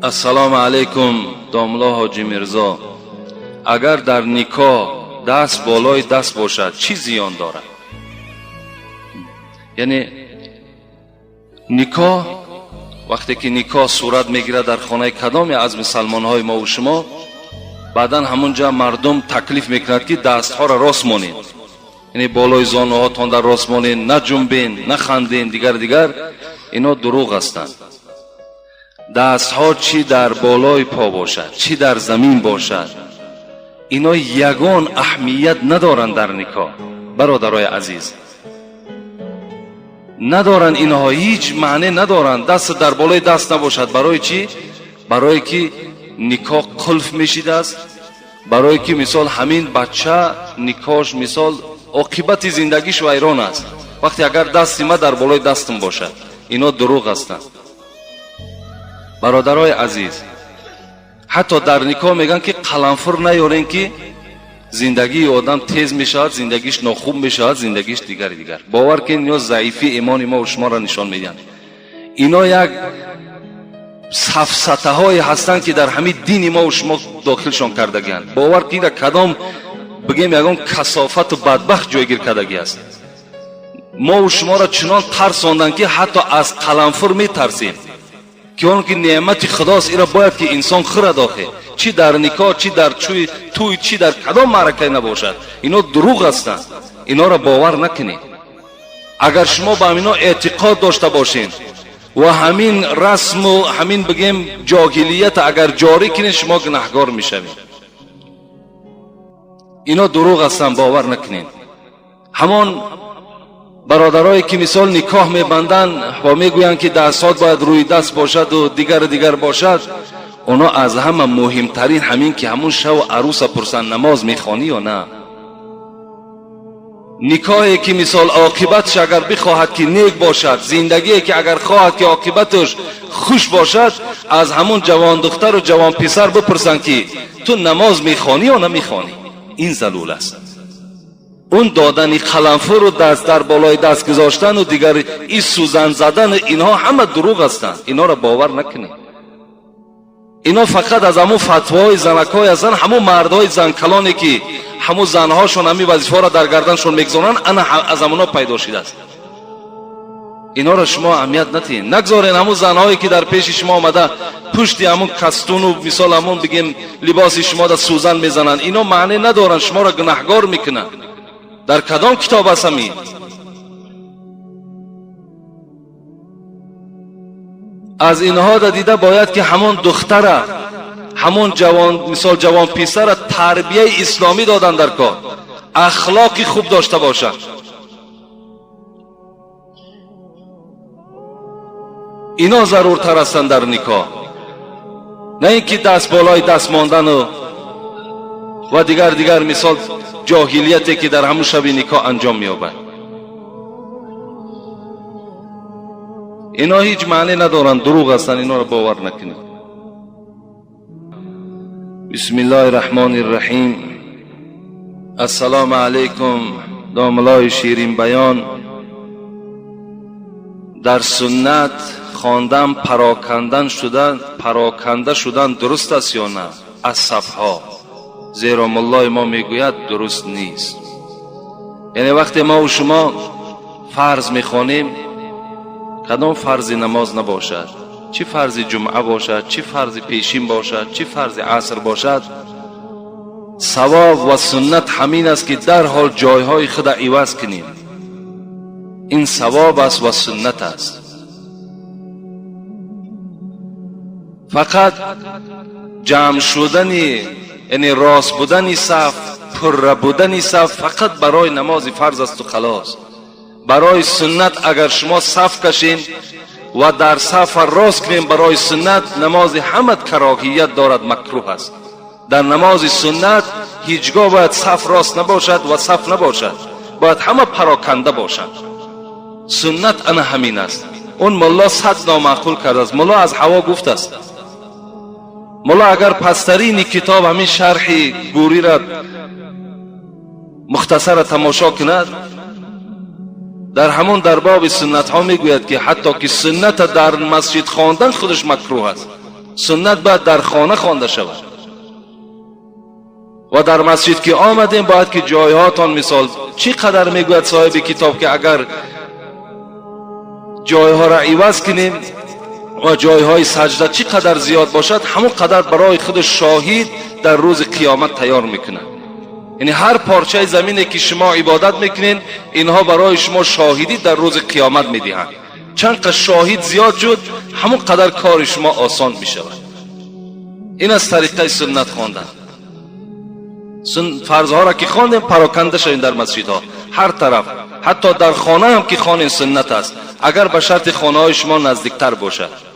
السلام علیکم داملا حاجی میرزا. اگر در نکاح دست بالای دست باشد چی زیان دارد؟ یعنی نکاح وقتی که نکاح صورت میگیرد در خانه کدام از مسلمان های ما و شما، بعدن همونجا مردم تکلیف میکنند که دست ها را راست مانید، یعنی بالای زانو هاتون در راست مانید، نه جنبین نه خندین، دیگر اینا دروغ هستند. دست ها چی در بالای پا باشد چی در زمین باشد اینا یگان اهمیت ندارند در نکاح. برادرای عزیز ندارند، اینها هیچ معنی ندارند. دست در بالای دست نباشد برای چی؟ برای که نکاح قلف میشید است، برای که مثال همین بچه نکاحش مثال عاقبت زندگیش ویران است وقتی اگر دستی ما در بالای دستم باشد. اینا دروغ هستند. برادرای عزیز حتی در نکاح میگن که قلنفر نیارین که زندگی آدم تیز میشود، زندگیش ناخوب میشود، زندگیش دیگر. باور کنید اینا ضعیفی ایمان ما و شما را نشان میدن. اینا یک سفسطه های هستند که در همین دین ما و شما داخلشان کردگیند. باور کنید کدام بگیم یگان کثافت و بدبخت جایگیر کردگی است. ما و شما را چنان ترساندن که حتی از قلنفر میترسیم که اون که نعمت خداست. ایرا باید که انسان خرد آخه چی در نکاح چی در توی چی در کدام معرکه نباشد. اینا دروغ هستند. اینا را باور نکنید. اگر شما با اینا اعتقاد داشته باشین و همین رسم و همین بگیم جاهلیت اگر جاری کنین شما گناهکار میشوید. اینا دروغ هستند، باور نکنین. همان برادرایی که مثال نکاح میبندن و میگویند که دستات باید روی دست باشد و دیگر باشد، اونا از همه مهمترین همین که همون شو عروس پرسن نماز میخوانی یا نه. نکاحی که مثال عاقبتش اگر بخواهد که نیک باشد، زندگی که اگر خواهد که عاقبتش خوش باشد، از همون جوان دختر و جوان پسر بپرسن که تو نماز میخوانی یا نمیخوانی. این ضلول است. اون دادن قلنفر و دست در بالای دست گذاشتن و دیگر این سوزن زدن اینها همه دروغ هستند. اینا را باور نکنید. اینا فقط از همون فتواهای زنکای هستند. همون مردهای زنکلانی که همون زنهاشون همین وظیفه را در گردنشون میگذارن انا از همونا پیدا شده است. اینا را شما اهمیت ندید. نگذارین همون زنهایی که در پیش شما آمده پشت همون کستون و مثال همون بگیم لباس شما را سوزن میزنن. اینا معنی ندارن، شما را گناهکار میکنن. در کدام کتاب است همین؟ از اینها دیده باید که همون دختره همون جوان مثال جوان پسر تربیه اسلامی دادن در کار، اخلاقی خوب داشته باشد. اینا ضرورتر هستند در نکاح، نه اینکه دست بالای دست ماندن و دیگر مثال جاهلیتی که در همون شب نکاح انجام می‌یابد. اینا هیچ معنی ندارند، دروغ هستند. اینا را باور نکنید. بسم الله الرحمن الرحیم. السلام علیکم داملای شیرین بیان. در سنت خواندن پراکنده شدن درست است یا نه؟ از صفها، زیرا مولای ما میگوید درست نیست. یعنی وقتی ما و شما فرض میخوانیم، کدام فرض نماز نباشد، چی فرض جمعه باشد، چی فرض پیشین باشد، چی فرض عصر باشد، ثواب و سنت همین است که در حال جایهای خود عوض کنیم. این ثواب است و سنت است. فقط جمع شدنی یعنی راست بودنی صف، پر بودنی صف فقط برای نماز فرض است و خلاص. برای سنت اگر شما صف کشین و در صف راست کنین برای سنت، نماز همه کراهیت دارد، مکروه است. در نماز سنت هیچگاه باید صف راست نباشد و صف نباشد، باید همه پراکنده باشد. سنت انا همین است. اون ملا صد نامعقول کرده است. ملا از هوا گفت است مولا اگر پسترین کتاب همین شرح گوری را مختصر تماشا کند، در همون در باب سنت ها میگوید که حتی که سنت در مسجد خواندن خودش مکروه است. سنت باید در خانه خوانده شود و در مسجد که آمدیم باید که جایهاتان، مثال چی قدر میگوید صاحب کتاب که اگر جایها را عوض کنیم و جایهای سجده چی قدر زیاد باشد، همون قدر برای خود شاهد در روز قیامت تیار میکنه. یعنی هر پارچه زمینی که شما عبادت میکنین اینها برای شما شاهدی در روز قیامت میدهند. چند قدر شاهد زیاد شد همون قدر کار شما آسان میشود. این از طریقه سنت خواندن. فرضها را که خواندیم پراکنده شویم در مسجدها هر طرف، حتی در خانه هم که خانه سنت است، اگر به شرط خانه های شما نزدیکتر باشد.